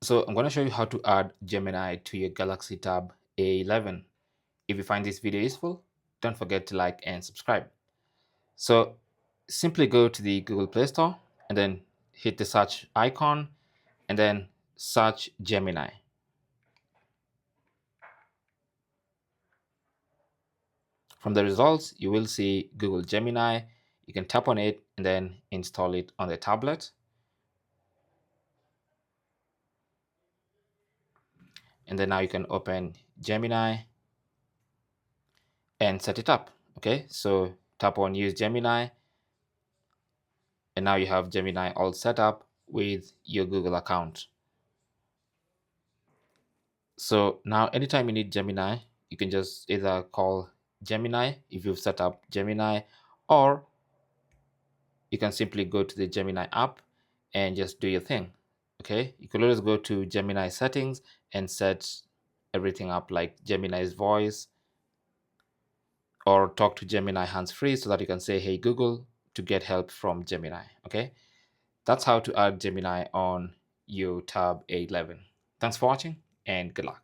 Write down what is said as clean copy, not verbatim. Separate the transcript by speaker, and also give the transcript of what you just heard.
Speaker 1: So I'm going to show you how to add Gemini to your Galaxy Tab A11. If you find this video useful, don't forget to like and subscribe. So simply go to the Google Play Store and then hit the search icon and then search Gemini. From the results, you will see Google Gemini. You can tap on it and then install it on the tablet. And then now you can open Gemini and set it up. Okay, so tap on use Gemini, and now you have Gemini all set up with your Google account. So now anytime you need Gemini, you can just either call Gemini if you've set up Gemini, or you can simply go to the Gemini app and just do your thing. Okay, you can always go to Gemini settings and set everything up, like Gemini's voice, or talk to Gemini hands-free so that you can say, hey Google, to get help from Gemini. Okay, that's how to add Gemini on your Tab A11. Thanks for watching and good luck.